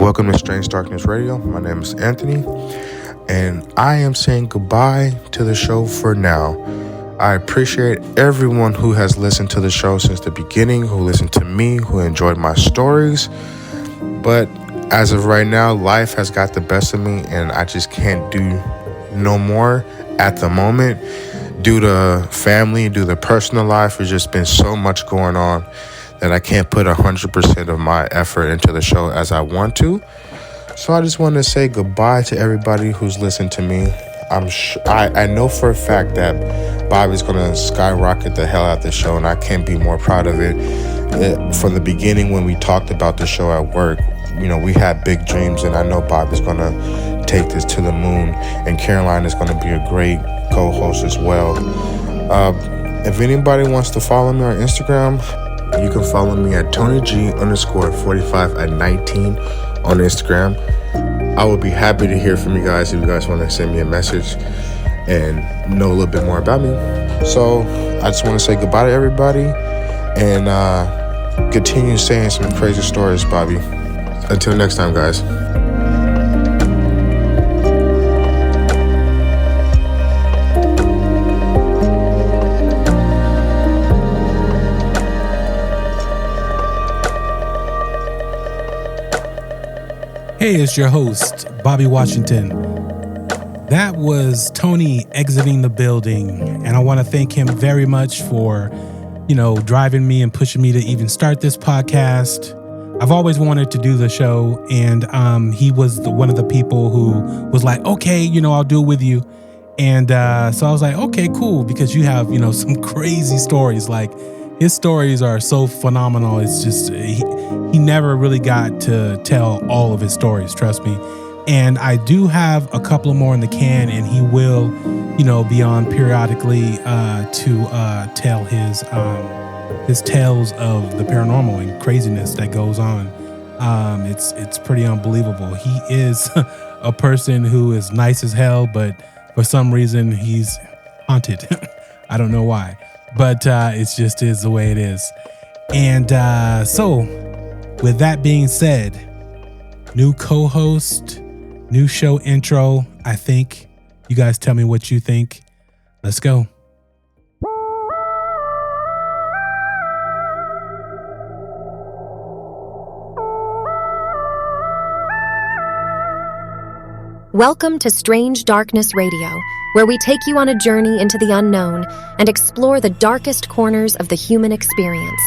Welcome to Strange Darkness Radio. My name is Anthony, and I am saying goodbye to the show for now. I appreciate everyone who has listened to the show since the beginning, who listened to me, who enjoyed my stories. But as of right now, life has got the best of me, and I just can't do no more at the moment. Due to family, due to personal life, there's just been so much going on that I can't put 100% of my effort into the show as I want to. So I just want to say goodbye to everybody who's listened to me. I know for a fact that Bobby's going to skyrocket the hell out of the show, and I can't be more proud of it. From the beginning when we talked about the show at work, we had big dreams, and I know Bobby's going to take this to the moon, and Caroline is going to be a great co-host as well. If anybody wants to follow me on Instagram, you can follow me at TonyG_45@19 on Instagram. I would be happy to hear from you guys if you guys want to send me a message and know a little bit more about me. So I just want to say goodbye to everybody and continue saying some crazy stories, Bobby. Until next time, guys. Hey, it's your host, Bobby Washington. That was Tony exiting the building, and I want to thank him very much for, driving me and pushing me to even start this podcast. I've always wanted to do the show, and he was one of the people who was like, okay, I'll do it with you. And so I was like, okay, cool, because you have, some crazy stories. Like, his stories are so phenomenal. It's just, he never really got to tell all of his stories, trust me. And I do have a couple more in the can, and he will, be on periodically to tell his tales of the paranormal and craziness that goes on. It's pretty unbelievable. He is a person who is nice as hell, but for some reason he's haunted. I don't know why. But it's just is the way it is. And so, with that being said, new co-host, new show intro. I think you guys tell me what you think. Let's go. Welcome to Strange Darkness Radio, where we take you on a journey into the unknown and explore the darkest corners of the human experience.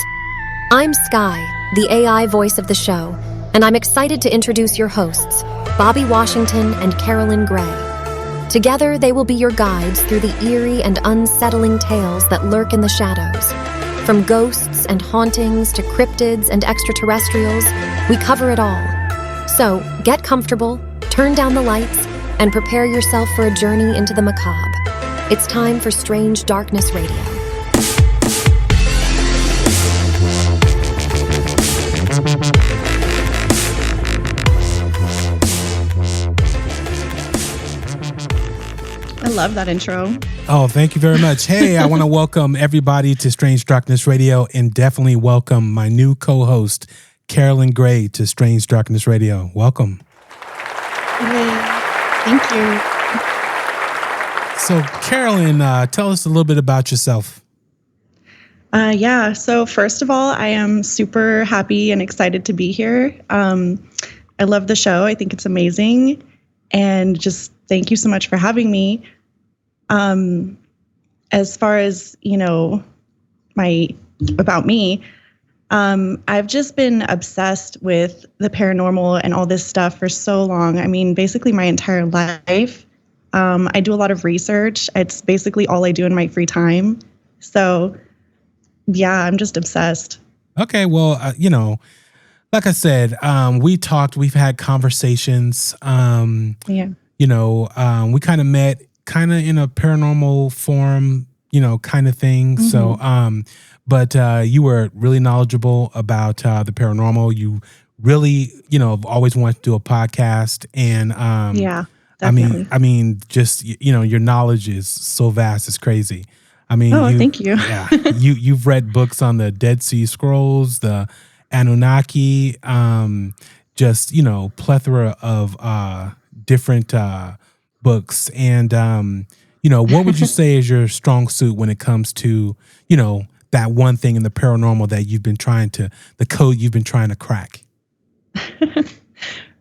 I'm Sky, the AI voice of the show, and I'm excited to introduce your hosts, Bobby Washington and Carolyn Grey. Together, they will be your guides through the eerie and unsettling tales that lurk in the shadows. From ghosts and hauntings to cryptids and extraterrestrials, we cover it all. So, get comfortable, turn down the lights, and prepare yourself for a journey into the macabre. It's time for Strange Darkness Radio. I love that intro. Oh, thank you very much. Hey, I want to welcome everybody to Strange Darkness Radio, and definitely welcome my new co-host, Carolyn Grey, to Strange Darkness Radio. Welcome. Thank you. So, Carolyn, tell us a little bit about yourself. So first of all, I am super happy and excited to be here. I love the show. I think it's amazing. And just thank you so much for having me. As far as, about me, I've just been obsessed with the paranormal and all this stuff for so long. I mean, basically my entire life. I do a lot of research. It's basically all I do in my free time. So, yeah, I'm just obsessed. Okay, well, like I said, we've had conversations. We kind of met kind of in a paranormal forum, kind of thing. Mm-hmm. So, but you were really knowledgeable about the paranormal. You really, have always wanted to do a podcast, and definitely. I mean, just your knowledge is so vast, it's crazy. I mean, thank you. Yeah, you've read books on the Dead Sea Scrolls, the Anunnaki, just, plethora of different books. And, what would you say is your strong suit when it comes to, that one thing in the paranormal that the code you've been trying to crack?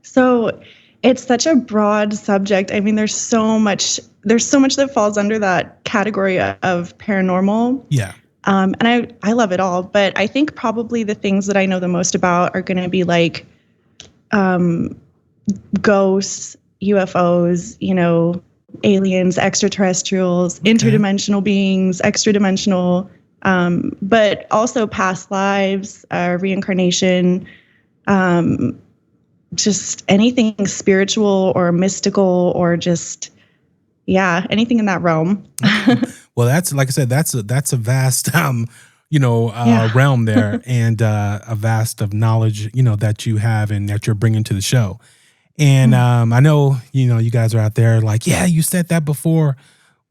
So it's such a broad subject. I mean, there's so much that falls under that category of paranormal. Yeah. And I love it all, but I think probably the things that I know the most about are going to be like ghosts, UFOs, aliens, extraterrestrials, interdimensional beings, extra-dimensional, but also past lives, reincarnation, just anything spiritual or mystical or just, anything in that realm. Well, that's, like I said, that's a vast, realm there, and a vast of knowledge, that you have and that you're bringing to the show. And I know, you guys are out there like, yeah, you said that before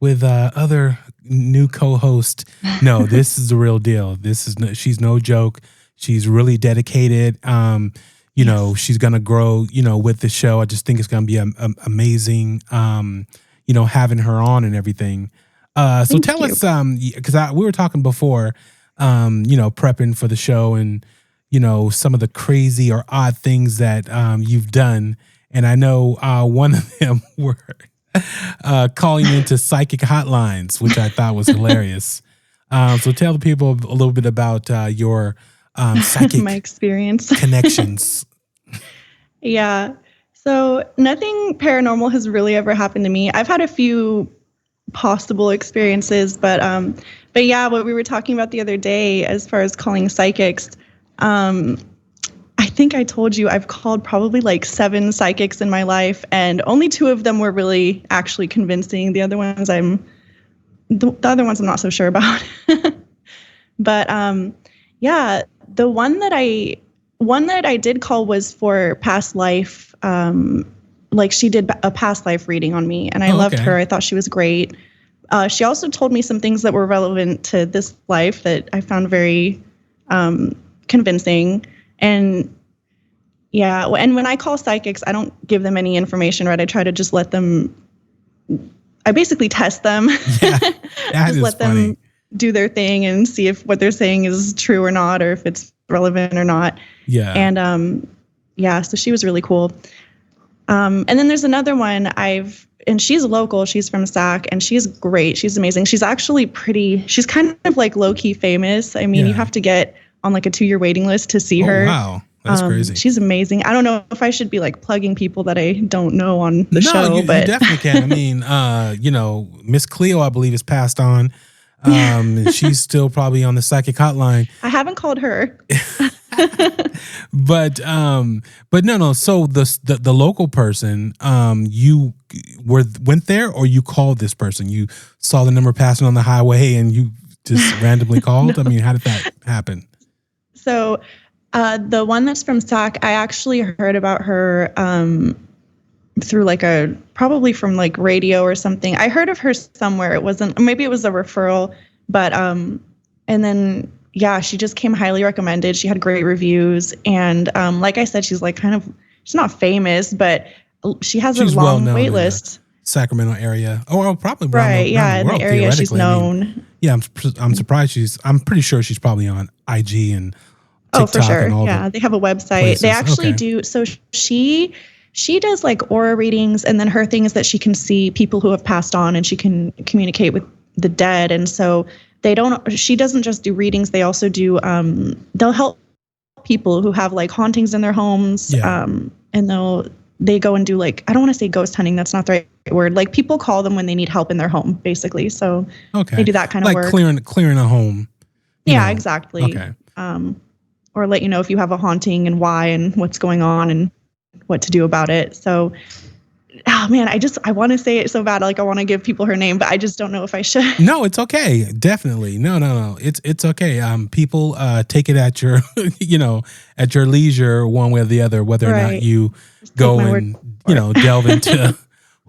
with other new co-host. No, this is the real deal. She's no joke. She's really dedicated. She's going to grow, with the show. I just think it's going to be amazing, having her on and everything. So tell us, because we were talking before, prepping for the show and, some of the crazy or odd things that you've done. And I know one of them were calling into psychic hotlines, which I thought was hilarious. So tell the people a little bit about your psychic my experience connections. Yeah. So nothing paranormal has really ever happened to me. I've had a few possible experiences, but yeah, what we were talking about the other day as far as calling psychics, I think I told you I've called probably like 7 psychics in my life, and only 2 of them were really actually convincing. The other ones I'm not so sure about. But yeah, the one that I did call was for past life. Like she did a past life reading on me, and I loved her. I thought she was great. She also told me some things that were relevant to this life that I found very convincing. And yeah, and when I call psychics, I don't give them any information, right? I try to just I basically test them. Yeah, just let them do their thing and see if what they're saying is true or not, or if it's relevant or not. Yeah. And so she was really cool. And then there's another one and she's local. She's from Sac, and she's great. She's amazing. She's actually she's kind of like low-key famous. I mean, you have to get on like a 2-year waiting list to see her. Wow. That's crazy. She's amazing. I don't know if I should be like plugging people that I don't know on the show, but you definitely can. I mean, Miss Cleo, I believe, is passed on. She's still probably on the psychic hotline. I haven't called her. But no. So the local person, you went there, or you called this person? You saw the number passing on the highway and you just randomly called? No. I mean, how did that happen? So the one that's from Sac, I actually heard about her through probably from like radio or something. I heard of her somewhere. Maybe it was a referral, but and then she just came highly recommended. She had great reviews, and like I said, she's she's not famous, but she has a long wait list. Sacramento area, probably right, around the world, in the area she's known. I mean, I'm surprised I'm pretty sure she's probably on IG and TikTok. Oh, for sure. They have a website. Places. They actually do. So she does like aura readings, and then her thing is that she can see people who have passed on, and she can communicate with the dead. And so she doesn't just do readings. They also do, they'll help people who have like hauntings in their homes. Yeah. And they go and do like, I don't want to say ghost hunting. That's not the right word. Like people call them when they need help in their home, basically. So they do that kind of work. Like clearing a home. Yeah, exactly. Okay. Or let you know if you have a haunting and why and what's going on and what to do about it. So, oh man, I want to say it so bad. Like I want to give people her name, but I just don't know if I should. No, it's okay. Definitely. No. It's okay. People take it at your, at your leisure, one way or the other, whether or not you go and, delve into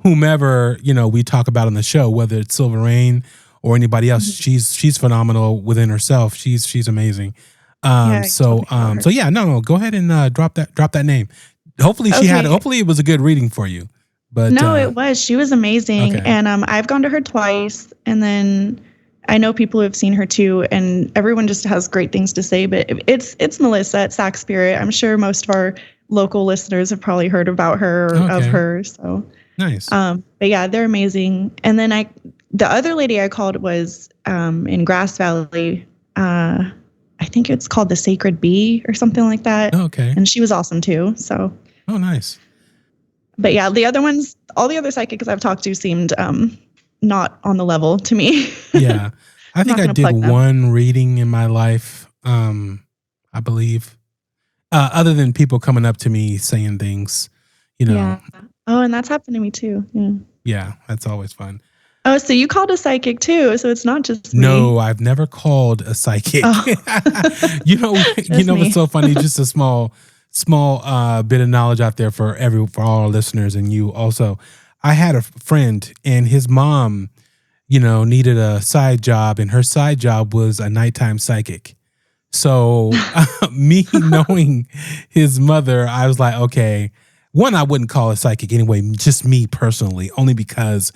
whomever, we talk about on the show, whether it's Silver Rain or anybody else. Mm-hmm. She's phenomenal within herself. She's amazing. So go ahead and drop that name. Hopefully Okay. hopefully it was a good reading for you. But No, it was. She was amazing. Okay. And I've gone to her twice, and then I know people who have seen her too, and everyone just has great things to say. But it's Melissa at Sac Spirit. I'm sure most of our local listeners have probably heard about her or of her. So nice. But yeah, they're amazing. And then the other lady I called was in Grass Valley. I think it's called the Sacred Bee or something like that. Okay. And she was awesome too. So. Oh, nice. But yeah, all the other psychics I've talked to seemed not on the level to me. Yeah. I think I did one reading in my life, I believe, other than people coming up to me saying things, Yeah. Oh, and that's happened to me too. Yeah. Yeah, that's always fun. Oh, so you called a psychic too, so it's not just me. No, I've never called a psychic. Oh. What's so funny? Just a small bit of knowledge out there for all our listeners and you also. I had a friend and his mom, needed a side job, and her side job was a nighttime psychic. So me knowing his mother, I was like, okay, one, I wouldn't call a psychic anyway, just me personally, only because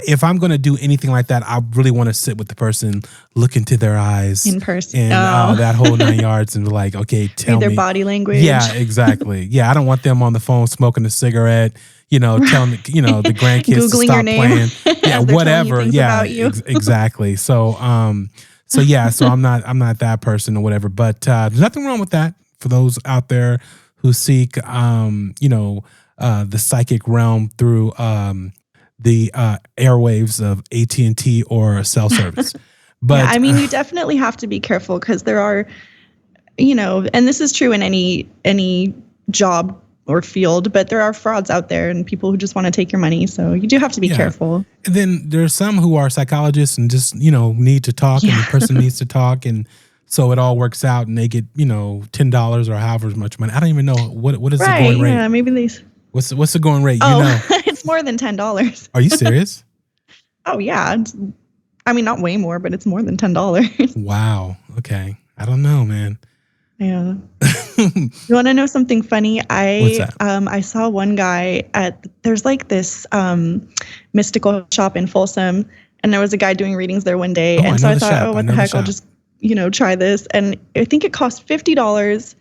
if I'm going to do anything like that, I really want to sit with the person, look into their eyes in person, and that whole 9 yards, and be like, okay, tell me their body language. Yeah, exactly. Yeah, I don't want them on the phone smoking a cigarette, telling the grandkids Googling to stop your name playing. Yeah, whatever. Yeah, exactly. So I'm not that person or whatever. But there's nothing wrong with that for those out there who seek the psychic realm through the airwaves of AT&T or cell service. But yeah, I mean, you definitely have to be careful because there are, and this is true in any job or field, but there are frauds out there and people who just want to take your money. So you do have to be careful. And then there's some who are psychologists and just, need to talk and the person needs to talk. And so it all works out and they get, $10 or however much money. I don't even know what is the going rate. Yeah, maybe these. What's the going rate? It's more than $10. Are you serious? Oh yeah. Not way more, but it's more than $10. Wow. Okay. I don't know, man. Yeah. You want to know something funny? What's that? I saw one guy there's like this mystical shop in Folsom, and there was a guy doing readings there one day. And so I thought, what the heck? I'll just, try this. And I think it cost $50.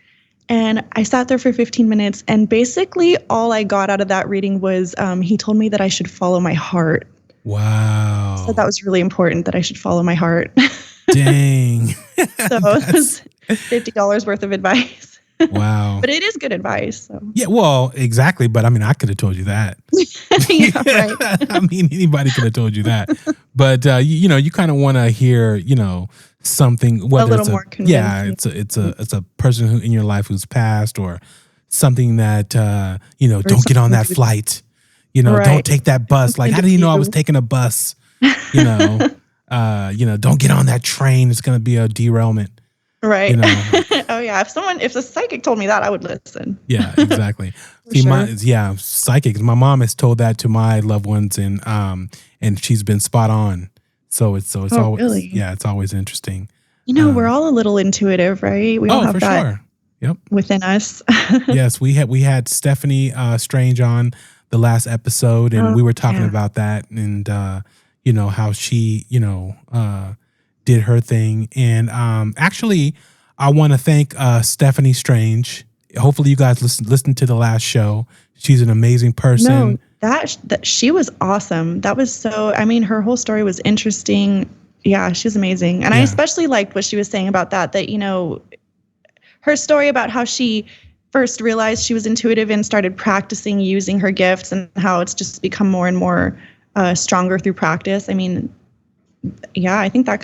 And I sat there for 15 minutes, and basically all I got out of that reading was he told me that I should follow my heart. Wow. So that was really important, that I should follow my heart. Dang. So it was $50 worth of advice. Wow. But it is good advice. So. Yeah, well, exactly. But I could have told you that. Yeah, right. Anybody could have told you that. But you kind of want to hear, something, whether a little more convincing. it's a person who in your life who's passed, or something that don't get on that flight. Don't take that bus. Like, how do you know I was taking a bus? Don't get on that train. It's going to be a derailment. Right. Oh yeah. If a psychic told me that, I would listen. Yeah, exactly. See, psychics. My mom has told that to my loved ones, and she's been spot on. So it's always really? Yeah, it's always interesting. We're all a little intuitive, right? We all have that sure. Yep. within us. Yes, we had Stephanie Strange on the last episode, and we were talking about that, and how she did her thing. And actually, I want to thank Stephanie Strange. Hopefully, you guys listen to the last show. She's an amazing person. No, that she was awesome. That was so. Her whole story was interesting. Yeah, she's amazing, and I especially liked what she was saying about that. Her story about how she first realized she was intuitive and started practicing using her gifts, and how it's just become more and more stronger through practice. I think that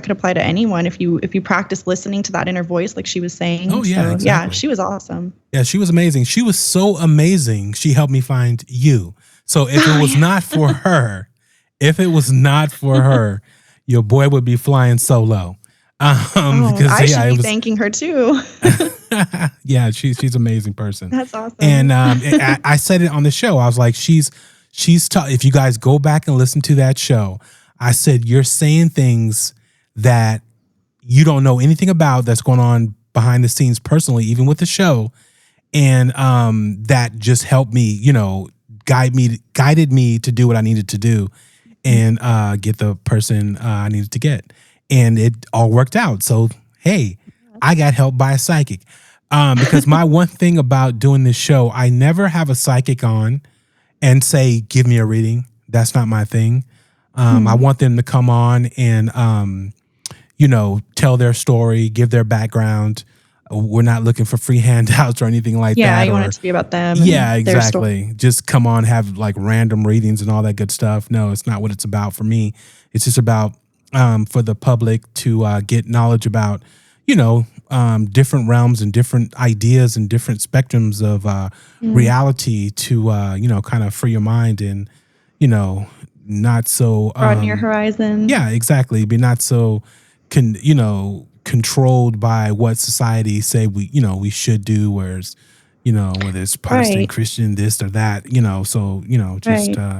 could apply to anyone if you practice listening to that inner voice, like she was saying. Oh yeah, exactly. Yeah, she was awesome. Yeah, she was amazing. She was so amazing. She helped me find you. So if it was not for her, your boy would be flying solo. I should be thanking her too. Yeah, she's an amazing person. That's awesome. And I said it on the show. I was like, if you guys go back and listen to that show, I said, you're saying things that you don't know anything about that's going on behind the scenes personally, even with the show. And that just helped me, guided me to do what I needed to do and get the person I needed to get. And it all worked out. So, hey, I got helped by a psychic. Because my one thing about doing this show, I never have a psychic on and say, give me a reading. That's not my thing. I want them to come on and, tell their story, give their background. We're not looking for free handouts or anything like that. Yeah, you want it to be about them. Yeah, exactly. Just come on, have like random readings and all that good stuff. No, it's not what it's about for me. It's just about for the public to get knowledge about, different realms and different ideas and different spectrums of reality to, kind of free your mind and, not so... broaden your horizon. Yeah, exactly. Be not so, controlled by what society say we should do, whereas whether it's Protestant, Christian, this or that,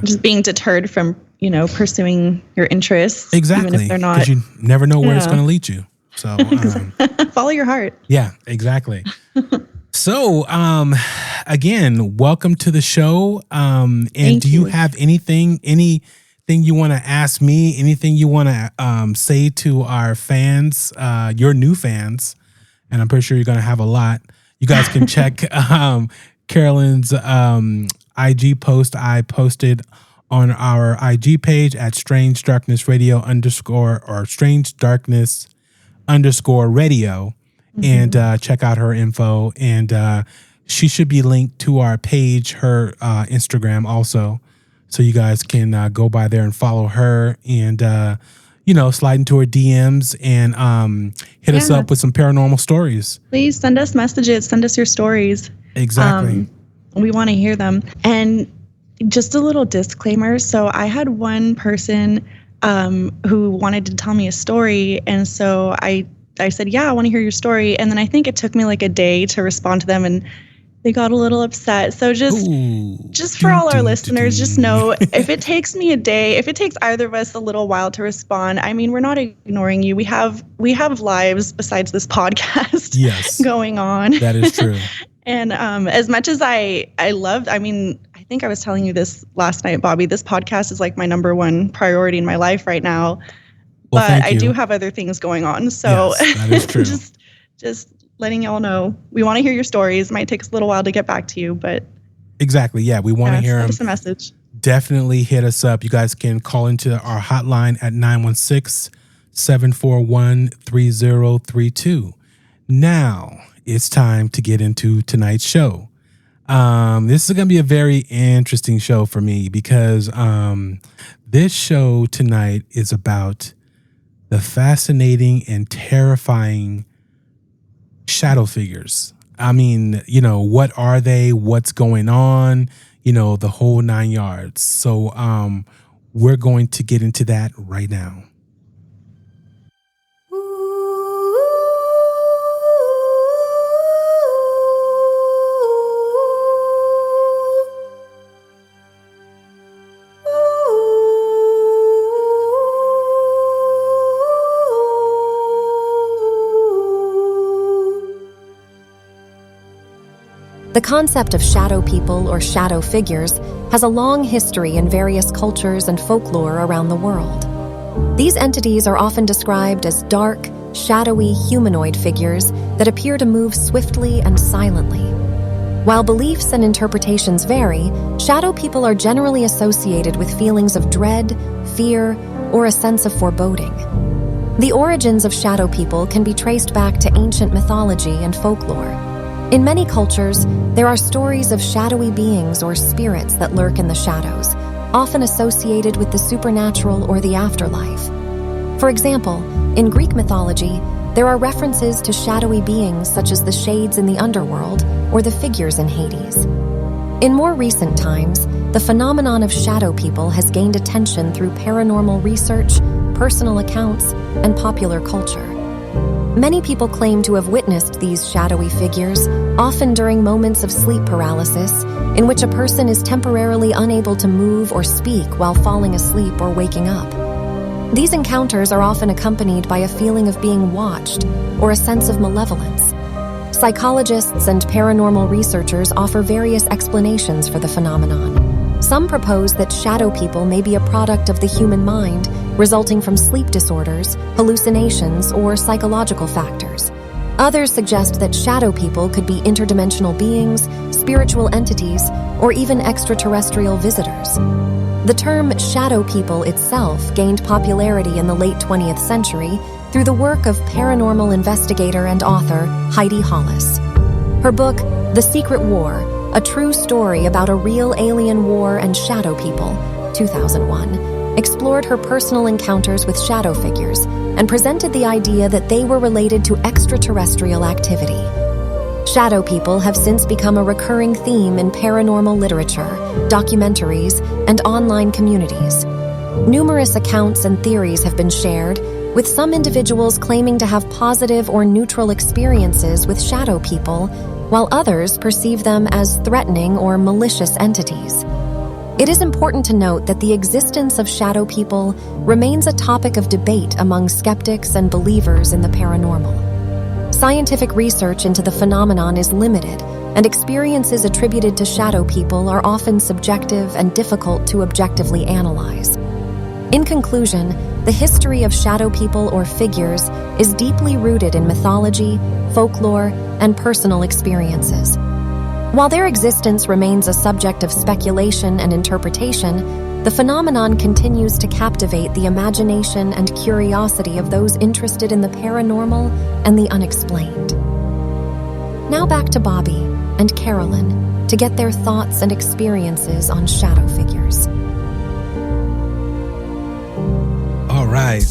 just being deterred from pursuing your interests, exactly, even if they're not, because you never know where it's going to lead you. So follow your heart. Yeah, exactly. So again, welcome to the show. And do you have anything you want to ask me, anything you want to say to our fans, your new fans, and I'm pretty sure you're going to have a lot. You guys can check Carolyn's IG post I posted on our IG page at Strange Darkness Radio _ Strange Darkness _radio, and check out her info. And she should be linked to our page, her Instagram also. So you guys can go by there and follow her and, slide into her DMs and hit us up with some paranormal stories. Please send us messages. Send us your stories. Exactly. We want to hear them. And just a little disclaimer. So I had one person who wanted to tell me a story. And so I said, yeah, I want to hear your story. And then I think it took me like a day to respond to them, and they got a little upset. So just for all our listeners, just know if it takes me a day, if it takes either of us a little while to respond, I mean, we're not ignoring you. We have lives besides this podcast going on. That is true. And as much as I think I was telling you this last night, Bobby, this podcast is like my number one priority in my life right now. Well, but I do have other things going on. So that is true. just letting y'all know, we want to hear your stories. Might take us a little while to get back to you, but exactly. Yeah, we want to hear them. Send us a message. Definitely hit us up. You guys can call into our hotline at 916-741-3032. Now it's time to get into tonight's show. This is going to be a very interesting show for me because this show tonight is about the fascinating and terrifying shadow figures. I mean, what are they? What's going on? The whole 9 yards. So we're going to get into that right now. The concept of shadow people or shadow figures has a long history in various cultures and folklore around the world. These entities are often described as dark, shadowy humanoid figures that appear to move swiftly and silently. While beliefs and interpretations vary, shadow people are generally associated with feelings of dread, fear, or a sense of foreboding. The origins of shadow people can be traced back to ancient mythology and folklore. In many cultures, there are stories of shadowy beings or spirits that lurk in the shadows, often associated with the supernatural or the afterlife. For example, in Greek mythology, there are references to shadowy beings such as the shades in the underworld or the figures in Hades. In more recent times, the phenomenon of shadow people has gained attention through paranormal research, personal accounts, and popular culture. Many people claim to have witnessed these shadowy figures, often during moments of sleep paralysis, in which a person is temporarily unable to move or speak while falling asleep or waking up. These encounters are often accompanied by a feeling of being watched or a sense of malevolence. Psychologists and paranormal researchers offer various explanations for the phenomenon. Some propose that shadow people may be a product of the human mind, resulting from sleep disorders, hallucinations, or psychological factors. Others suggest that shadow people could be interdimensional beings, spiritual entities, or even extraterrestrial visitors. The term shadow people itself gained popularity in the late 20th century through the work of paranormal investigator and author Heidi Hollis. Her book, The Secret War, a true story about a real alien war and shadow people, 2001, explored her personal encounters with shadow figures and presented the idea that they were related to extraterrestrial activity. Shadow people have since become a recurring theme in paranormal literature, documentaries, and online communities. Numerous accounts and theories have been shared, with some individuals claiming to have positive or neutral experiences with shadow people, while others perceive them as threatening or malicious entities. It is important to note that the existence of shadow people remains a topic of debate among skeptics and believers in the paranormal. Scientific research into the phenomenon is limited, and experiences attributed to shadow people are often subjective and difficult to objectively analyze. In conclusion, the history of shadow people or figures is deeply rooted in mythology, folklore, and personal experiences. While their existence remains a subject of speculation and interpretation, the phenomenon continues to captivate the imagination and curiosity of those interested in the paranormal and the unexplained. Now back to Bobby and Carolyn to get their thoughts and experiences on shadow figures. All right.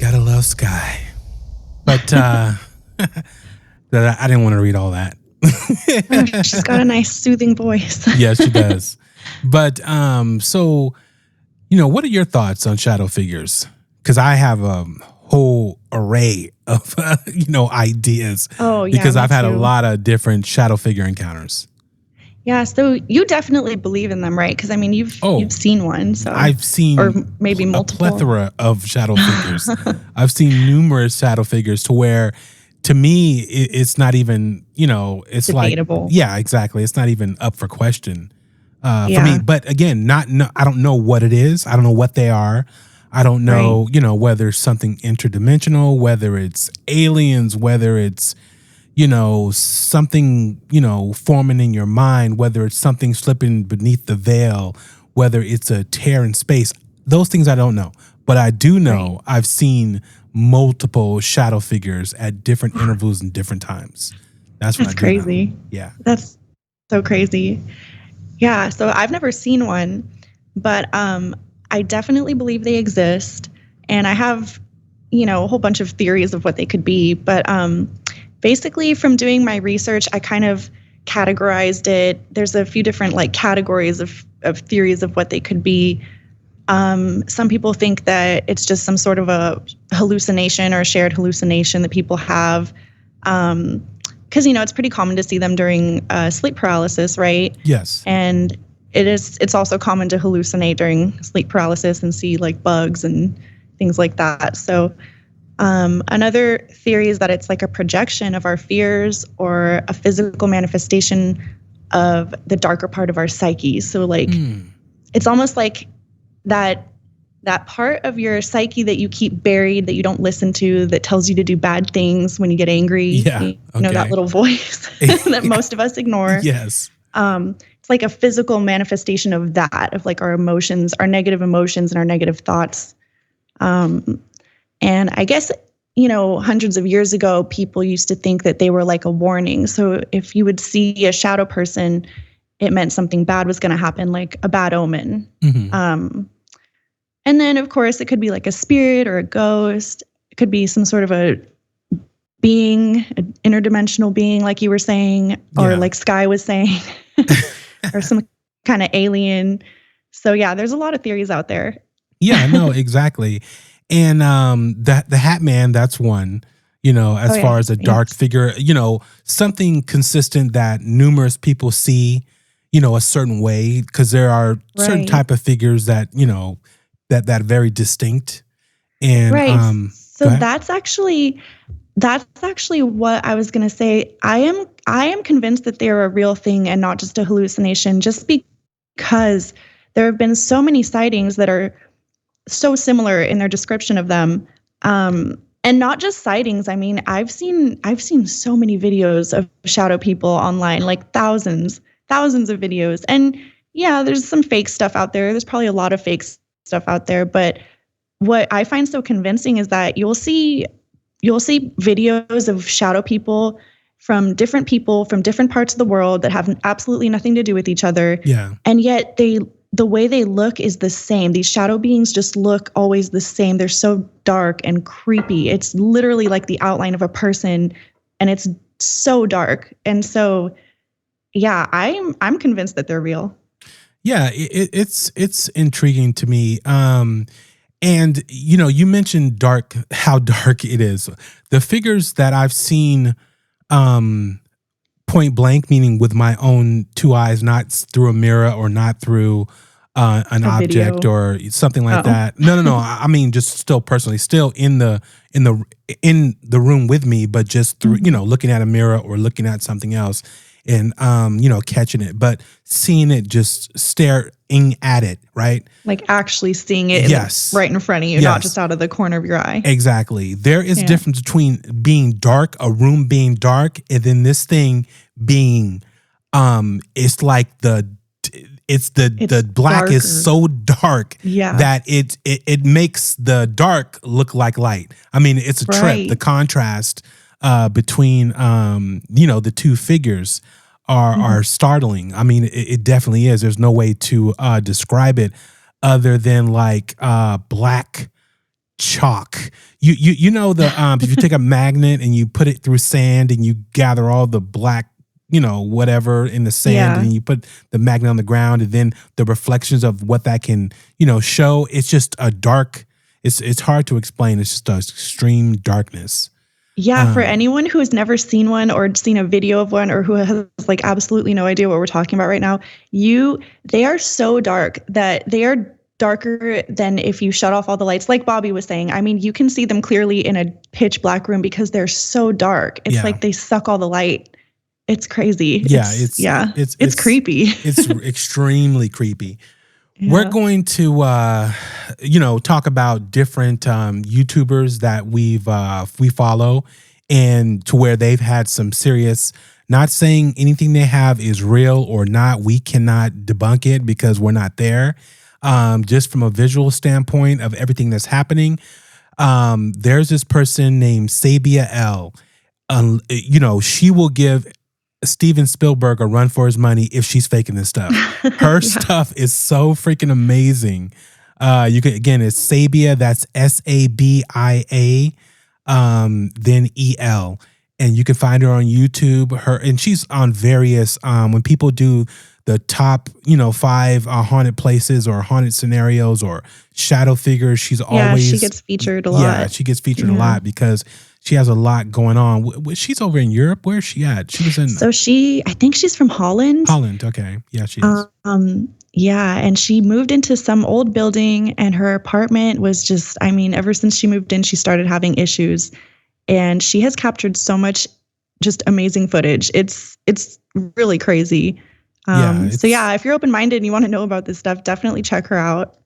Gotta love Sky. But I didn't want to read all that. She's got a nice soothing voice. Yes, she does. But so, what are your thoughts on shadow figures? Because I have a whole array of, ideas. Oh, yeah. Because I've had a too. lot of different shadow figure encounters. Yeah, so you definitely believe in them, right? Because you've seen one, so I've seen or maybe multiple. A plethora of shadow figures. I've seen numerous shadow figures to where, to me, it's not even it's debatable. Like exactly. It's not even up for question for me. But again, I don't know what it is. I don't know what they are. I don't know, whether it's something interdimensional, whether it's aliens, whether it's something, forming in your mind, whether it's something slipping beneath the veil, whether it's a tear in space. Those things I don't know. But I do know I've seen multiple shadow figures at different intervals and different times. That's what I do crazy. know. Yeah. That's so crazy. Yeah, so I've never seen one, but I definitely believe they exist. And I have, a whole bunch of theories of what they could be. But basically, from doing my research, I kind of categorized it. There's a few different categories of theories of what they could be. Some people think that it's just some sort of a hallucination or a shared hallucination that people have. Because, it's pretty common to see them during sleep paralysis, right? Yes. And it's also common to hallucinate during sleep paralysis and see bugs and things like that. So another theory is that it's like a projection of our fears or a physical manifestation of the darker part of our psyche. So it's almost like that part of your psyche that you keep buried, that you don't listen to, that tells you to do bad things when you get angry. Yeah. That little voice that most of us ignore. Yes. It's like a physical manifestation of that, of our emotions, our negative emotions and our negative thoughts. And I guess, hundreds of years ago, people used to think that they were like a warning. So if you would see a shadow person, it meant something bad was going to happen, like a bad omen. Mm-hmm. And then, of course, it could be like a spirit or a ghost. It could be some sort of a being, an interdimensional being, like you were saying, or like Sky was saying, or some kind of alien. So, yeah, there's a lot of theories out there. Yeah, no, exactly. And the Hat Man, that's one, as far as a dark figure, something consistent that numerous people see, a certain way, because there are certain type of figures that, that very distinct. And so that's actually That's actually what I was going to say. I am convinced that they're a real thing and not just a hallucination, just because there have been so many sightings that are so similar in their description of them. And not just sightings. I mean, I've seen so many videos of shadow people online, like thousands of videos. And yeah, there's some fake stuff out there. There's probably a lot of fake stuff out there, but what I find so convincing is that you'll see videos of shadow people from different parts of the world that have absolutely nothing to do with each other. Yeah. And yet the way they look is the same. These shadow beings just look always the same. They're so dark and creepy. It's literally like the outline of a person, and it's so dark. And so, yeah, I'm convinced that they're real. Yeah, it's intriguing to me. And you mentioned how dark it is. The figures that I've seen, point blank, meaning with my own two eyes, not through a mirror or not through an object or something like that. No. I mean, just still personally, still in the room with me, but just through looking at a mirror or looking at something else, and catching it, but seeing it, just staring at it, right? Like actually seeing it right in front of you, not just out of the corner of your eye. Exactly. There is a difference between being dark, a room being dark, and then this thing being it's like the black darker. is so dark that it makes the dark look like light. I mean, it's a trip. The contrast between the two figures are startling. I mean, it definitely is. There's no way to describe it other than like black chalk. You know if you take a magnet and you put it through sand and you gather all the black whatever in the sand, and you put the magnet on the ground, and then the reflections of what that can show. It's just a dark. It's hard to explain. It's just a extreme darkness. Yeah, for anyone who has never seen one or seen a video of one, or who has like absolutely no idea what we're talking about right now, they are so dark that they are darker than if you shut off all the lights. Like Bobby was saying, I mean, you can see them clearly in a pitch black room because they're so dark. It's like they suck all the light. It's crazy. It's creepy. It's extremely creepy. Yeah. We're going to, talk about different YouTubers that we follow, and to where they've had some serious. Not saying anything they have is real or not. We cannot debunk it because we're not there. Just from a visual standpoint of everything that's happening, there's this person named Sabia L. She will give Steven Spielberg a run for his money if she's faking this stuff. Her stuff is so freaking amazing. It's Sabia, that's Sabia, then EL. And you can find her on YouTube. And she's on various, when people do the top, 5 haunted places or haunted scenarios or shadow figures, she's always. Yeah, she gets featured a lot. Yeah, she gets featured a lot because she has a lot going on. She's over in Europe. Where is she at? She was in. So I think she's from Holland. Holland, okay. Yeah, she is. And she moved into some old building, and her apartment was just, ever since she moved in, she started having issues. And she has captured so much just amazing footage. It's really crazy. If you're open-minded and you want to know about this stuff, definitely check her out.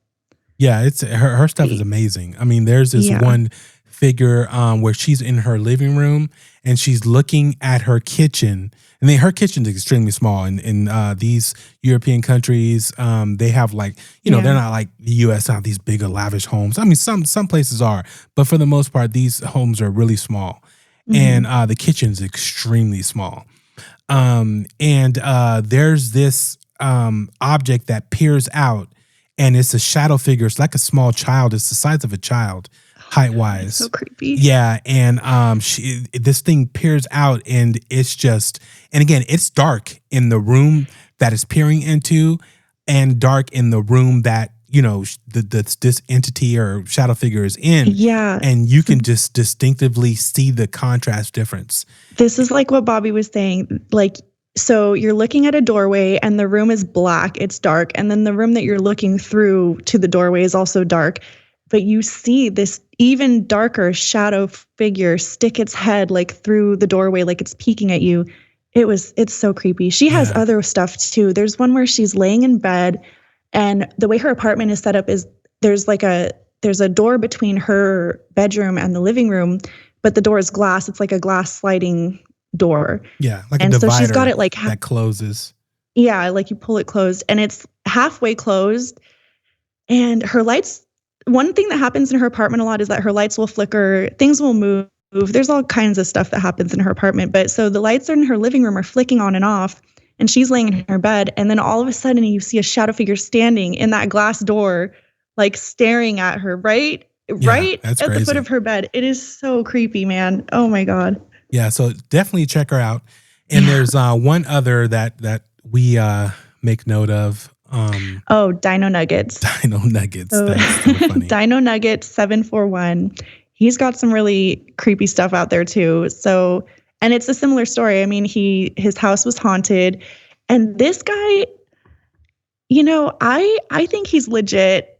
Yeah, it's her stuff is amazing. I mean, there's this one figure where she's in her living room and she's looking at her kitchen. And then her kitchen is extremely small. In these European countries, they have they're not like the U.S., not these big lavish homes. I mean, some places are, but for the most part, these homes are really small. Mm-hmm. And the kitchen's extremely small. There's this object that peers out, and it's a shadow figure. It's like a small child. It's the size of a child, height-wise. So creepy. Yeah, and this thing peers out, and it's just, and again, it's dark in the room that it's peering into, and dark in the room that this entity or shadow figure is in. Yeah, and you can just distinctively see the contrast difference. This is like what Bobby was saying, so you're looking at a doorway and the room is black, it's dark, and then the room that you're looking through to the doorway is also dark. but you see this even darker shadow figure stick its head like through the doorway, like it's peeking at you. It's so creepy. She has other stuff too. There's one where she's laying in bed, and the way her apartment is set up is there's a door between her bedroom and the living room, but the door is glass. It's like a glass sliding door. Yeah, like and a divider so she's got it like that closes. Yeah, like you pull it closed, and it's halfway closed. And her lights, one thing that happens in her apartment a lot is that her lights will flicker, things will move. There's all kinds of stuff that happens in her apartment. But so the lights in her living room are flicking on and off, and she's laying in her bed. And then all of a sudden you see a shadow figure standing in that glass door, like staring at her, right at the foot of her bed. It is so creepy, man. Oh my God. Yeah. So definitely check her out. And there's one other that we make note of. Dino Nuggets. Dino Nuggets. That's so funny. Dino Nuggets 741. He's got some really creepy stuff out there too. So, and it's a similar story. I mean, his house was haunted, and this guy, I think he's legit.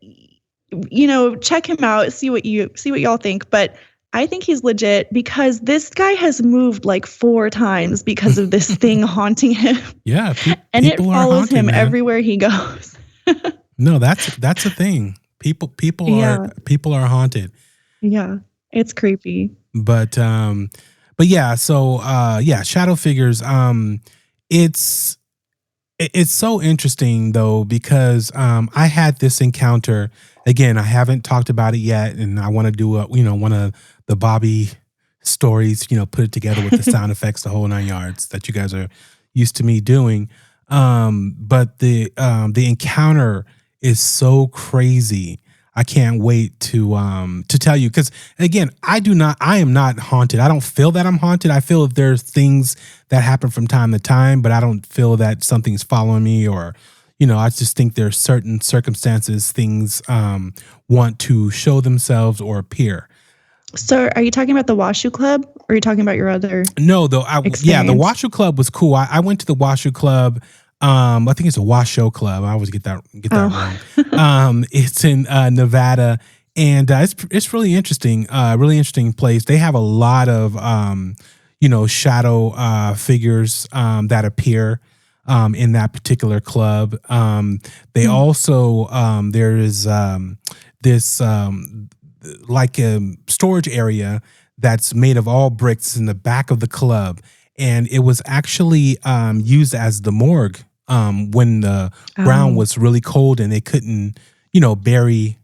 Check him out, see what y'all think. But I think he's legit because this guy has moved like 4 times because of this thing haunting him. Yeah. And it follows him everywhere he goes. No, that's a thing. People are haunted. Yeah. It's creepy. But yeah, so shadow figures. It's so interesting though, because I had this encounter. Again, I haven't talked about it yet, and I want to do one of the Bobby stories, put it together with the sound effects, the whole 9 yards that you guys are used to me doing. But the encounter is so crazy. I can't wait to tell you, because again, I am not haunted. I don't feel that I'm haunted. I feel that there's things that happen from time to time, but I don't feel that something's following me, or I just think there's certain circumstances, things want to show themselves or appear. So are you talking about the Washoe Club, or are you talking about your other No, though. The Washoe Club was cool. I went to the Washoe Club. I think it's a Washoe Club. I always get that wrong. It's in Nevada, and it's really interesting. Really interesting place. They have a lot of shadow figures that appear in that particular club. They also there is this like a storage area that's made of all bricks in the back of the club, and it was actually used as the morgue when the ground was really cold and they couldn't bury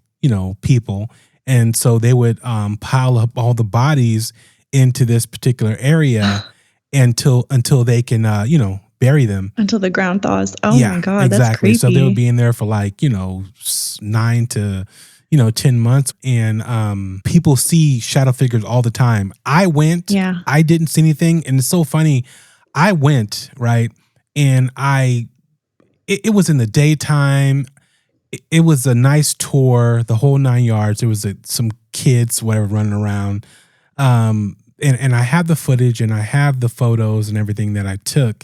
people, and so they would pile up all the bodies into this particular area until they can bury them until the ground thaws. Oh my God, exactly. That's creepy. So they would be in there for 9 to 10 months, and people see shadow figures all the time. I went, I didn't see anything, and it's so funny. I went, right, and it was in the daytime. It was a nice tour, the whole 9 yards. There was some kids, whatever, running around, and I have the footage and I have the photos and everything that I took.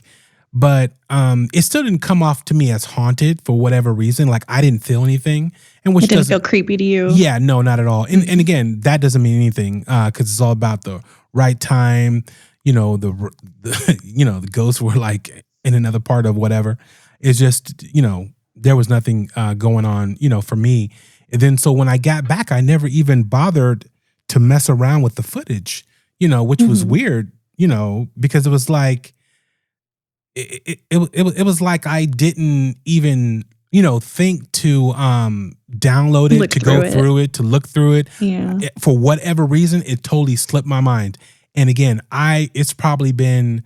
But it still didn't come off to me as haunted for whatever reason. Like, I didn't feel anything, and which it didn't feel creepy to you. Yeah, no, not at all. And again, that doesn't mean anything because it's all about the right time. The ghosts were like in another part of whatever. It's just there was nothing going on for me. And then so when I got back, I never even bothered to mess around with the footage. Which was weird. Because it was like. It was like I didn't even think to download it, to go through it, to look through it. Yeah. For whatever reason, it totally slipped my mind. And again, it's probably been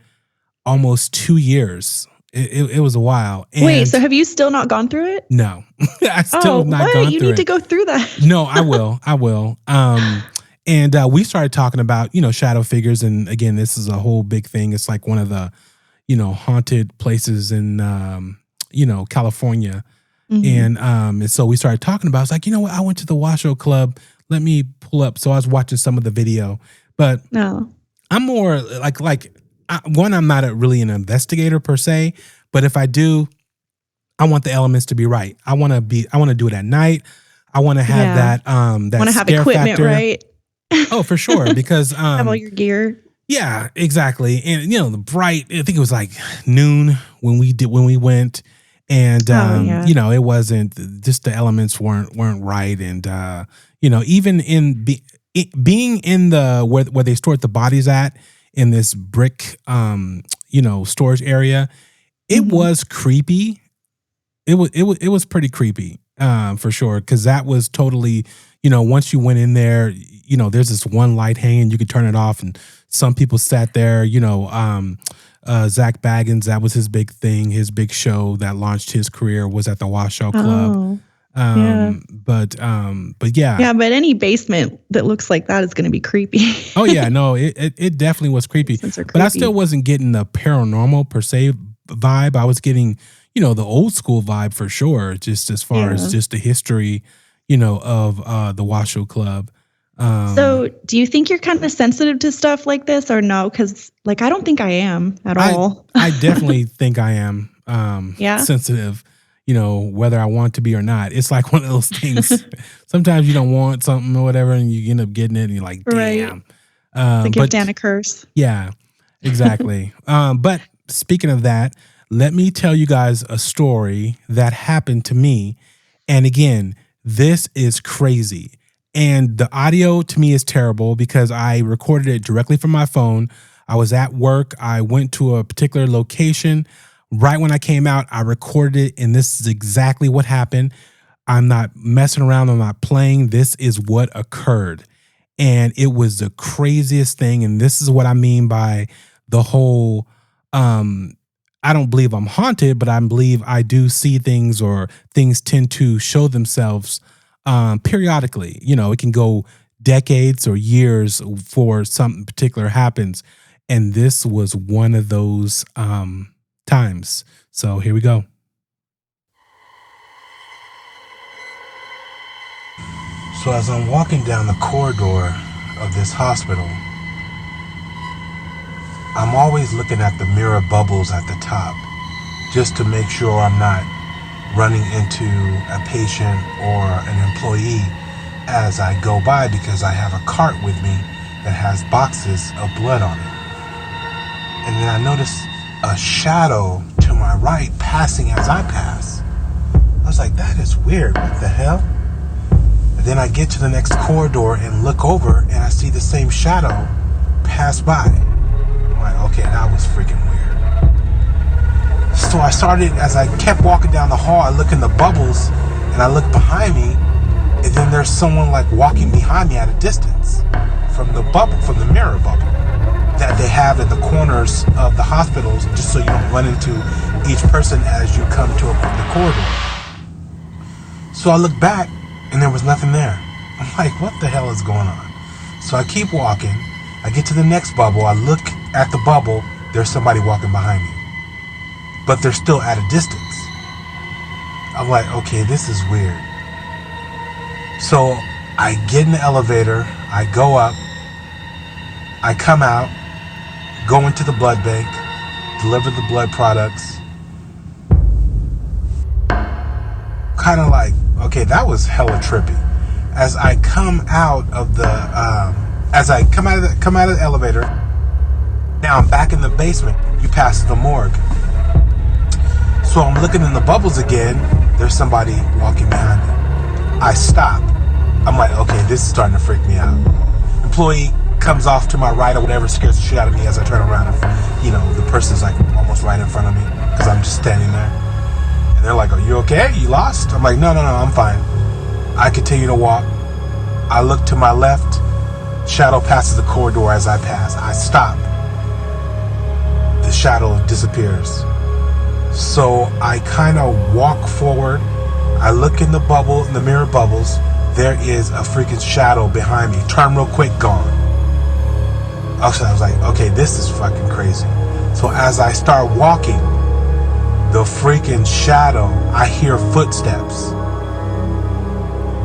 almost 2 years. It was a while. And wait, so have you still not gone through it? No, I still have not gone through it. You need to go through that. No, I will. And we started talking about shadow figures, and again, this is a whole big thing. It's like one of the haunted places in, California. Mm-hmm. And so we started talking about, it's like, what? I went to the Washoe Club. Let me pull up. So I was watching some of the video, but I'm more I'm not really an investigator per se, but if I do, I want the elements to be right. I want to do it at night. I want to have that that want to have scare equipment, factor. right? Oh, for sure, because Have all your gear. yeah, exactly. And the bright, I think it was like noon when we went, and it wasn't, just the elements weren't right, and even in being in the where they stored the bodies at, in this brick storage area, it was creepy. It was pretty creepy, for sure, because that was totally, once you went in there, there's this one light hanging, you could turn it off, and some people sat there, Zach Baggins, that was his big thing, his big show that launched his career was at the Washoe Club. But yeah. Yeah, but any basement that looks like that is going to be creepy. Oh yeah, no, it definitely was creepy. But I still wasn't getting the paranormal per se vibe. I was getting, the old school vibe for sure, just as far as just the history, of the Washoe Club. So do you think you're kind of sensitive to stuff like this or no? Because I don't think I am at all. I definitely think I am sensitive, whether I want to be or not. It's like one of those things. Sometimes you don't want something or whatever, and you end up getting it, and you're like, damn. To give Dan a curse. Yeah, exactly. But speaking of that, let me tell you guys a story that happened to me. And again, this is crazy. And the audio to me is terrible because I recorded it directly from my phone. I was at work. I went to a particular location. Right when I came out, I recorded it, and this is exactly what happened. I'm not messing around. I'm not playing. This is what occurred. And it was the craziest thing. And this is what I mean by the whole, I don't believe I'm haunted, but I believe I do see things, or things tend to show themselves periodically. It can go decades or years before something particular happens. And this was one of those times. So here we go. So as I'm walking down the corridor of this hospital, I'm always looking at the mirror bubbles at the top, just to make sure I'm not running into a patient or an employee as I go by, because I have a cart with me that has boxes of blood on it. And then I notice a shadow to my right passing as I pass. I was like, that is weird. What the hell? And then I get to the next corridor and look over, and I see the same shadow pass by. I'm like, okay, that was freaking weird. So I started, as I kept walking down the hall, I look in the bubbles, and I look behind me, and then there's someone walking behind me at a distance from the mirror bubble that they have in the corners of the hospitals, just so you don't run into each person as you come to the corridor. So I look back, and there was nothing there. I'm like, what the hell is going on? So I keep walking. I get to the next bubble. I look at the bubble. There's somebody walking behind me, but they're still at a distance. I'm like, okay, this is weird. So I get in the elevator. I go up. I come out, go into the blood bank, deliver the blood products. Kind of like, okay, that was hella trippy. As I come out of the elevator, now I'm back in the basement. You pass the morgue. So I'm looking in the bubbles again. There's somebody walking behind me. I stop. I'm like, okay, this is starting to freak me out. Employee comes off to my right or whatever, scares the shit out of me as I turn around. And, the person's almost right in front of me because I'm just standing there. And they're like, are you okay? You lost? I'm like, no, I'm fine. I continue to walk. I look to my left. Shadow passes the corridor as I pass. I stop. The shadow disappears. So I kind of walk forward. I look in the mirror bubbles. There is a freaking shadow behind me. Turn real quick, gone. Also, I was like, okay, this is fucking crazy. So as I start walking, the freaking shadow, I hear footsteps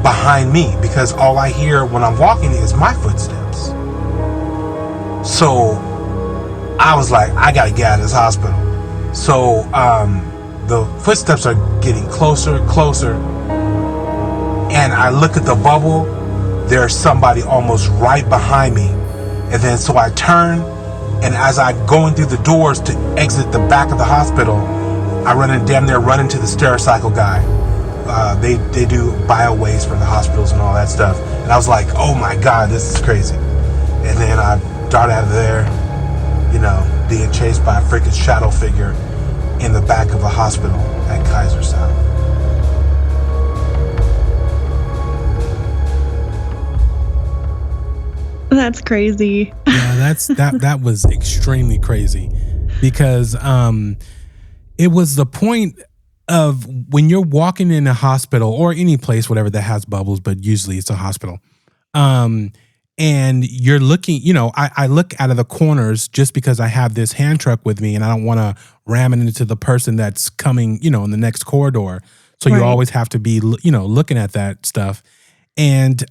behind me, because all I hear when I'm walking is my footsteps. So I was like, I gotta get out of this hospital. So the footsteps are getting closer and closer, and and I look at the bubble, there's somebody almost right behind me. And then so I turn, and as I'm going through the doors to exit the back of the hospital, I damn near run into the Stericycle guy. They do bio-waste for the hospitals and all that stuff. And I was like, oh my God, this is crazy. And then I dart out of there, being chased by a freaking shadow figure in the back of a hospital at Kaiser Sound. That's crazy. Yeah, that was extremely crazy, because it was the point of when you're walking in a hospital or any place, whatever, that has bubbles, but usually it's a hospital. And you're looking, I look out of the corners just because I have this hand truck with me and I don't want to ram it into the person that's coming, in the next corridor. So you always have to be, looking at that stuff. And,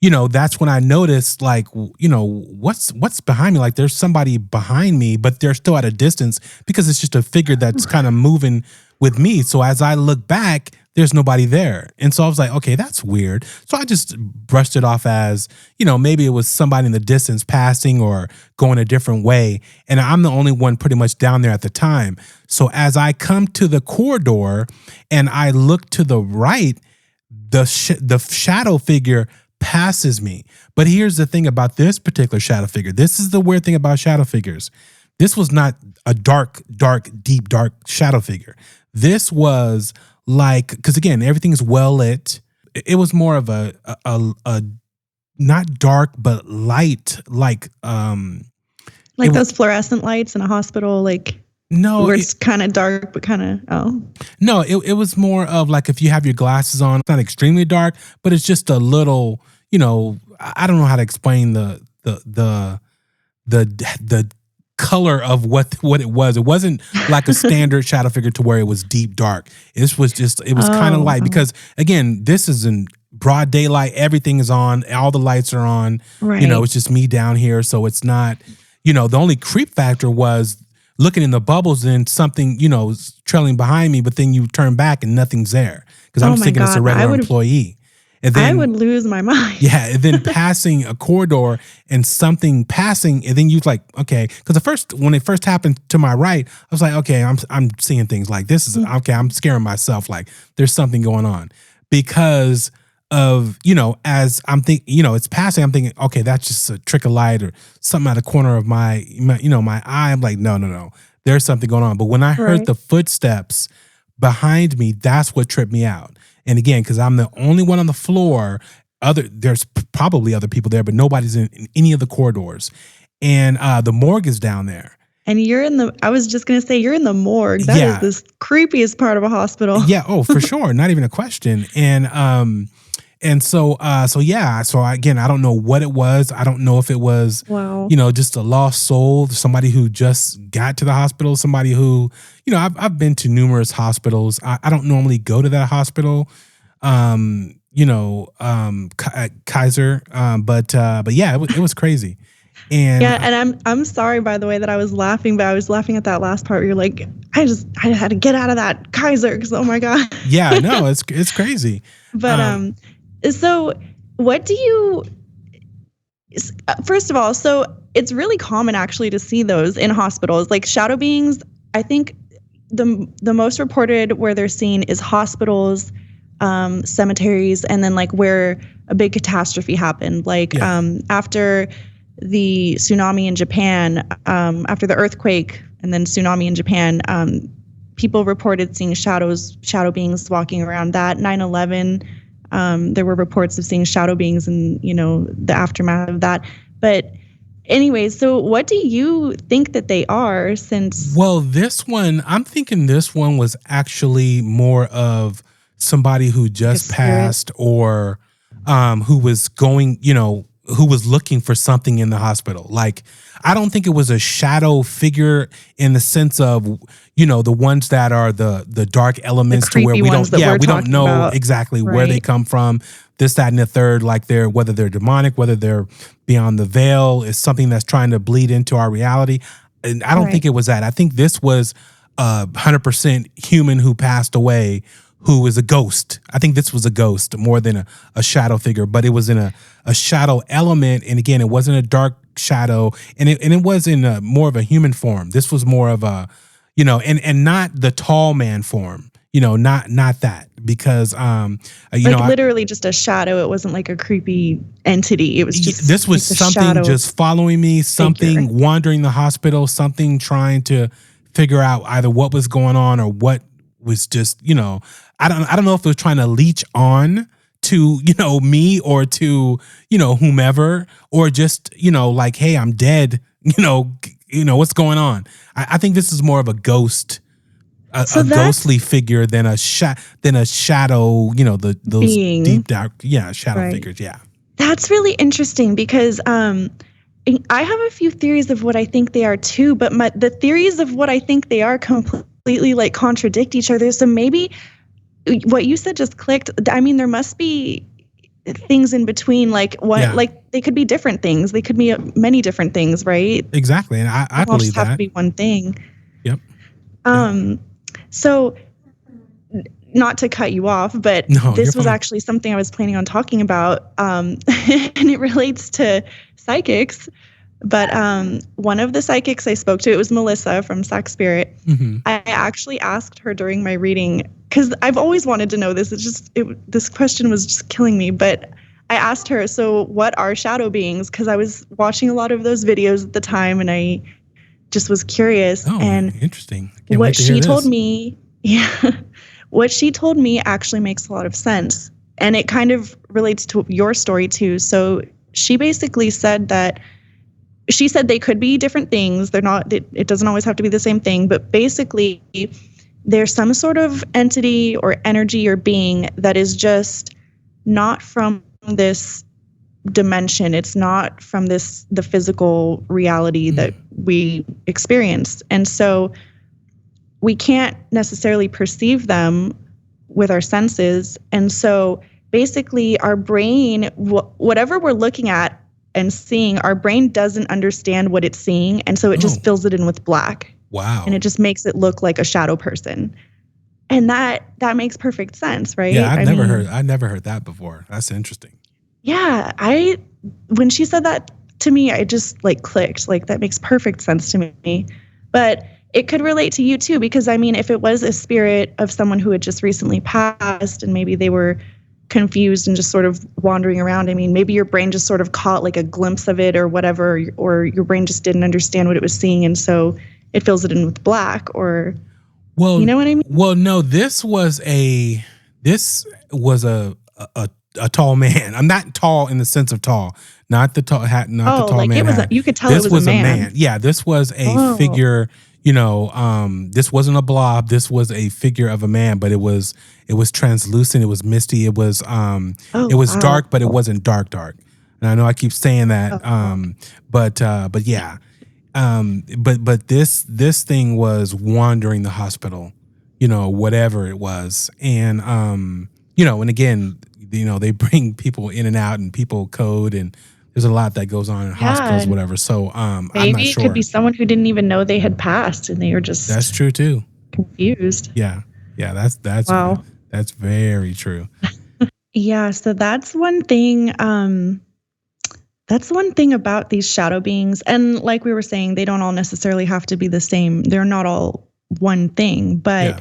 that's when I noticed, like, what's behind me? Like, there's somebody behind me, but they're still at a distance because it's just a figure that's kind of moving with me. So as I look back, there's nobody there. And so I was like, okay, that's weird. So I just brushed it off as, maybe it was somebody in the distance passing or going a different way. And I'm the only one pretty much down there at the time. So as I come to the corridor and I look to the right, the shadow figure passes me. But here's the thing about this particular shadow figure. This is the weird thing about shadow figures. This was not a deep, dark shadow figure. This was like, because again, everything's well lit. It was more of a not dark but light, like those fluorescent lights in a hospital, no, where it's kind of dark but kind of No, it was more of like if you have your glasses on. It's not extremely dark, but it's just a little. I don't know how to explain the color of what it was. It wasn't like a standard shadow figure to where it was deep dark. It was kind of light, because again, this is in broad daylight. Everything is on. All the lights are on. Right. It's just me down here. So it's not, the only creep factor was looking in the bubbles and something, trailing behind me, but then you turn back and nothing's there. Because I'm thinking it's a regular employee. And then, I would lose my mind. Yeah, and then passing a corridor and something passing, and then you like, okay, because when it first happened to my right, I was like, okay, I'm seeing things like this is okay. I'm scaring myself, like there's something going on, because of as I'm thinking, it's passing. I'm thinking, okay, that's just a trick of light or something out of the corner of my eye. I'm like, no, there's something going on. But when I heard the footsteps behind me, that's what tripped me out. And again, because I'm the only one on the floor, there's probably other people there, but nobody's in any of the corridors. And the morgue is down there. And I was just going to say, you're in the morgue. That is the creepiest part of a hospital. Yeah. Oh, for sure. Not even a question. And so again, I don't know what it was. I don't know if it was, just a lost soul, somebody who just got to the hospital, somebody who, I've been to numerous hospitals. I don't normally go to that hospital, Kaiser. But yeah, it was crazy. And yeah, and I'm sorry, by the way, that I was laughing, but I was laughing at that last part where you're like, I had to get out of that Kaiser because, oh my God. Yeah, no, it's crazy. But so what do you? First of all, so it's really common actually to see those in hospitals, like shadow beings. I think the most reported where they're seen is hospitals, cemeteries, and then like where a big catastrophe happened, like after the tsunami in Japan, after the earthquake and then tsunami in Japan, people reported seeing shadow beings walking around. That 9/11, there were reports of seeing shadow beings in, the aftermath of that. But anyways, so what do you think that they are, since? Well, I'm thinking this one was actually more of somebody who just passed, or who was going, who was looking for something in the hospital. Like, I don't think it was a shadow figure in the sense of, the ones that are the dark elements, to where we don't know exactly where they come from, this, that, and the third, like whether they're demonic, whether they're beyond the veil, is something that's trying to bleed into our reality. And I don't think it was that. I think this was 100% human who passed away, who is a ghost. I think this was a ghost more than a shadow figure, but it was in a shadow element. And again, it wasn't a dark shadow, and it was in more of a human form. This was more of a, and not the tall man form, not that, because literally just a shadow. It wasn't like a creepy entity. It was just this was like something just following me, something figure. wandering the hospital, something trying to figure out either what was going on or what was just, I don't know if it was trying to leech on to, me or to, whomever, or just, like, hey, I'm dead, what's going on? I think this is more of a ghost, a ghostly figure than a shadow, those being. deep dark, shadow figures. Yeah. That's really interesting because, I have a few theories of what I think they are too, but the theories of what I think they are completely like contradict each other. So maybe what you said just clicked. I mean, there must be things in between, like like they could be different things. They could be many different things, right? Exactly. And I believe that. Have to be one thing. Yep. So not to cut you off, but this was actually something I was planning on talking about. And it relates to psychics. But one of the psychics I spoke to, it was Melissa from Sac Spirit. Mm-hmm. I actually asked her during my reading, because I've always wanted to know this. This question was just killing me. But I asked her, so what are shadow beings? Because I was watching a lot of those videos at the time, and I just was curious. Oh, and interesting. What she told me, what she told me actually makes a lot of sense. And it kind of relates to your story too. So she basically said that she said they could be different things. They're not, it doesn't always have to be the same thing, but basically there's some sort of entity or energy or being that is just not from this dimension. It's not from the physical reality that we experience. And so we can't necessarily perceive them with our senses. And so basically our brain, whatever we're looking at and seeing, our brain doesn't understand what it's seeing. And so it just fills it in with black. Wow. And it just makes it look like a shadow person. And that makes perfect sense, right? Yeah, I never heard that before. That's interesting. Yeah, when she said that to me, I just like clicked. Like that makes perfect sense to me. But it could relate to you too, because I mean, if it was a spirit of someone who had just recently passed and maybe they were confused and just sort of wandering around, I mean, maybe your brain just sort of caught like a glimpse of it or whatever, or your brain just didn't understand what it was seeing, and so it fills it in with black, or you know what I mean? Well, no, this was a tall man. I'm not tall in the sense of tall, not the tall hat, not the tall like man. It was hat. You could tell this it was a man. Yeah, this was a figure. This wasn't a blob. This was a figure of a man, but it was translucent. It was misty. It was dark, but it wasn't dark. And I know I keep saying that. But yeah. But this thing was wandering the hospital, whatever it was. And, and again, they bring people in and out and people code, and there's a lot that goes on in hospitals, whatever. So, I'm not maybe sure. It could be someone who didn't even know they had passed and they were just that's true too. Confused. Yeah. That's wow. That's very true. Yeah. So that's one thing. That's one thing about these shadow beings. And like we were saying, they don't all necessarily have to be the same. They're not all one thing, but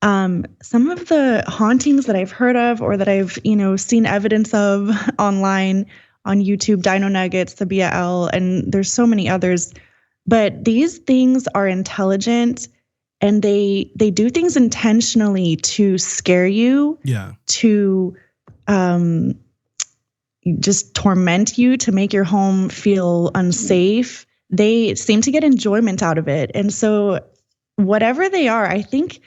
some of the hauntings that I've heard of or that I've, seen evidence of online on YouTube, Dino Nuggets, Sabia L, and there's so many others, but these things are intelligent and they do things intentionally to scare you, to just torment you, to make your home feel unsafe. They seem to get enjoyment out of it. And so whatever they are, I think,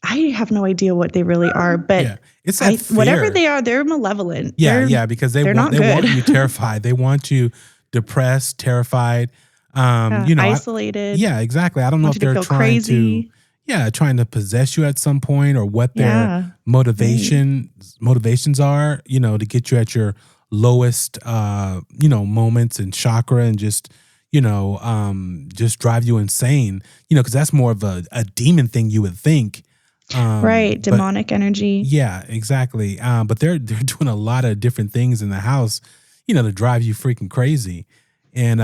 I have no idea what they really are, but it's whatever they are, they're malevolent. Because they want you terrified. They want you depressed, terrified, isolated. Exactly. I don't know if they're trying to possess you at some point, or what their motivations are, to get you at your lowest, moments and chakra, and just drive you insane, because that's more of a demon thing, you would think. Right, demonic energy. Yeah, exactly. But they're doing a lot of different things in the house, to drive you freaking crazy. And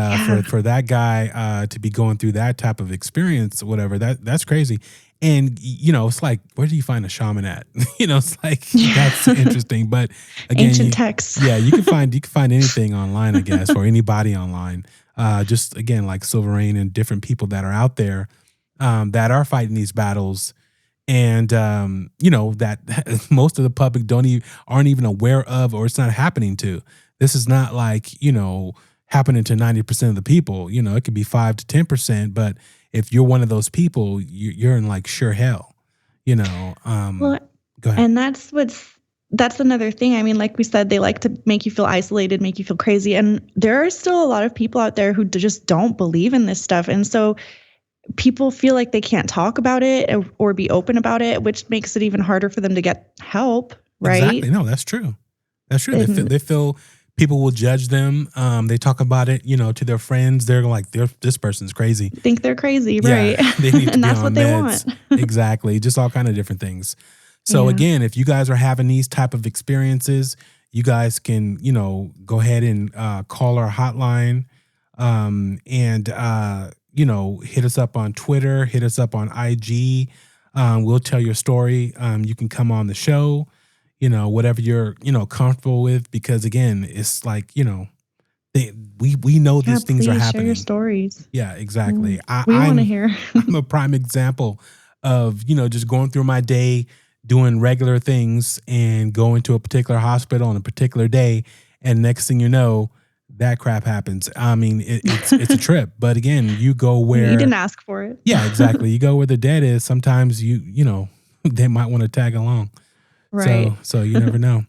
for that guy to be going through that type of experience, whatever, that's crazy. And it's like, where do you find a shaman at? It's like that's interesting. But again, ancient texts. Yeah, you can find anything online, I guess, or anybody online. Just again, like Silverane and different people that are out there that are fighting these battles. And that most of the public aren't even aware of, or it's not happening to. This is not like happening to 90% of the people. It could be 5 to 10%, but if you're one of those people, you're in like sure hell. Well, go ahead. And that's another thing. I mean, like we said, they like to make you feel isolated, make you feel crazy, and there are still a lot of people out there who just don't believe in this stuff, and so people feel like they can't talk about it or be open about it, which makes it even harder for them to get help, right? Exactly. No, that's true. That's true. They feel people will judge them. They talk about it, to their friends. They're like, this person's crazy. Think they're crazy, yeah, right? They need to and be that's on what meds. they want. Exactly. Just all kind of different things. So again, if you guys are having these type of experiences, you guys can, go ahead and call our hotline and hit us up on Twitter, hit us up on IG. We'll tell your story. You can come on the show, whatever you're, comfortable with, because again, it's like, we know these things are happening. Share your stories. Yeah, exactly. We want to hear. I'm a prime example of, just going through my day, doing regular things and going to a particular hospital on a particular day. And next thing you know, that crap happens. I mean, it's a trip, but again, you go where you didn't ask for it. Yeah, exactly. You go where the dead is. Sometimes they might want to tag along. Right. So you never know.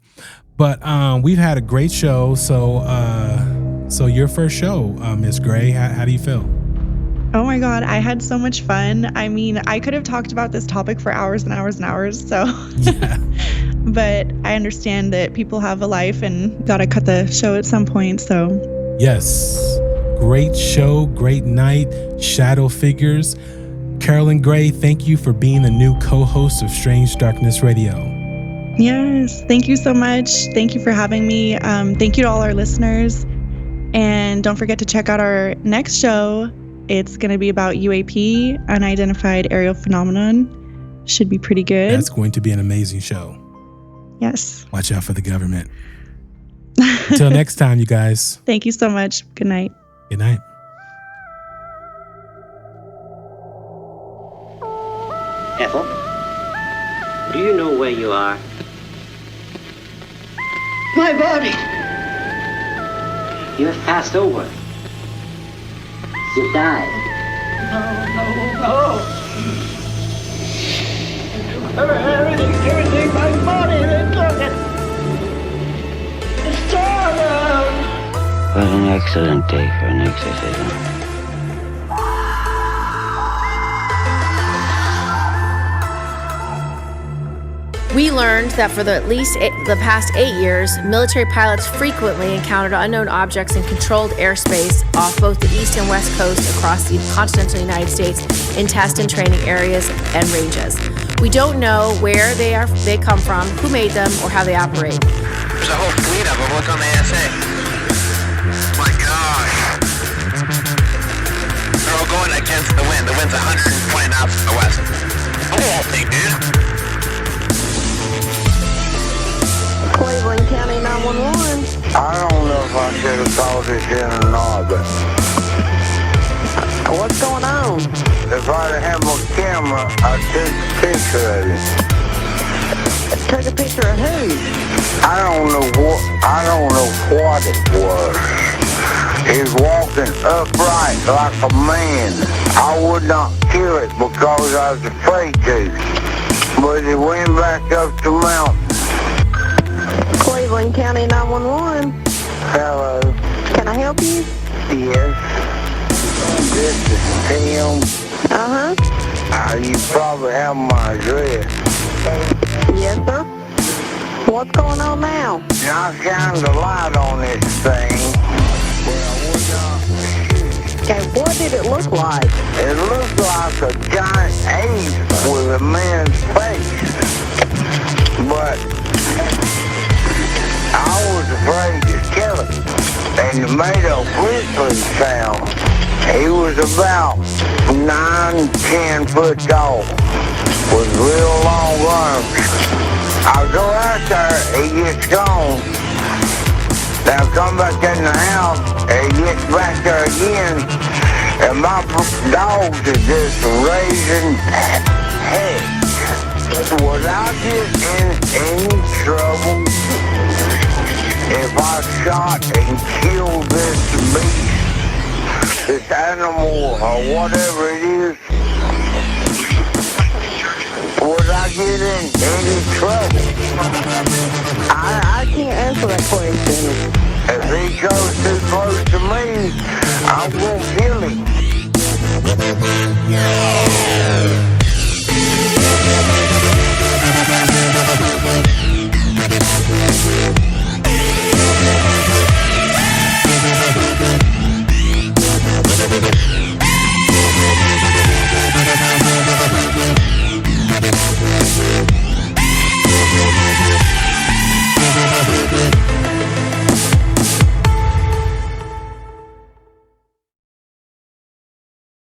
But we've had a great show. So your first show, Miss Grey, how do you feel? Oh my God, I had so much fun. I mean, I could have talked about this topic for hours and hours and hours. So yeah. But I understand that people have a life and gotta cut the show at some point. So yes, great show, great night, shadow figures. Carolyn Grey, thank you for being the new co-host of Strange Darkness Radio. Yes, thank you so much. Thank you for having me. Thank you to all our listeners. And don't forget to check out our next show. It's going to be about UAP, unidentified aerial phenomenon. Should be pretty good. That's going to be an amazing show. Yes. Watch out for the government. Until next time, you guys. Thank you so much. Good night. Good night. Ethel, do you know where you are? My body. You have passed over. You died. No. Everything, my body, they took it. It's torn. What an excellent day for an exorcism. We learned that for the past 8 years, military pilots frequently encountered unknown objects in controlled airspace off both the east and west coast across the continental United States in test and training areas and ranges. We don't know where they come from, who made them, or how they operate. There's a whole fleet of them. Look on the ASA. My gosh. They're all going against the wind. The wind's 120 knots to the west. Look at that thing, dude. Cleveland County 911. I don't know if I should have called this in or not, but What's going on? if I'd have my camera, I'd take a picture of it. Take a picture of who? I don't know what it was. He was walking upright like a man. I would not kill it because I was afraid to. But he went back up the mountain. Cleveland County 911. Hello. Can I help you? Yes. This is Tim. Uh-huh. You probably have my address. Yes, sir. What's going on now? I shined the light on this thing. Well, I would not shoot. Okay, what What did it look like? It looked like a giant ape with a man's face. But I was afraid to kill him. And it made a whistling sound. He was about 9-10 foot tall with real long arms. I go out there, he gets gone. Now I come back in the house, and he gets back there again, and my dogs are just raising heck. Would I get in any trouble if I shot and killed this beast, this animal, or whatever it is? Would I get in any trouble? I can't answer that question. If he goes too close to me,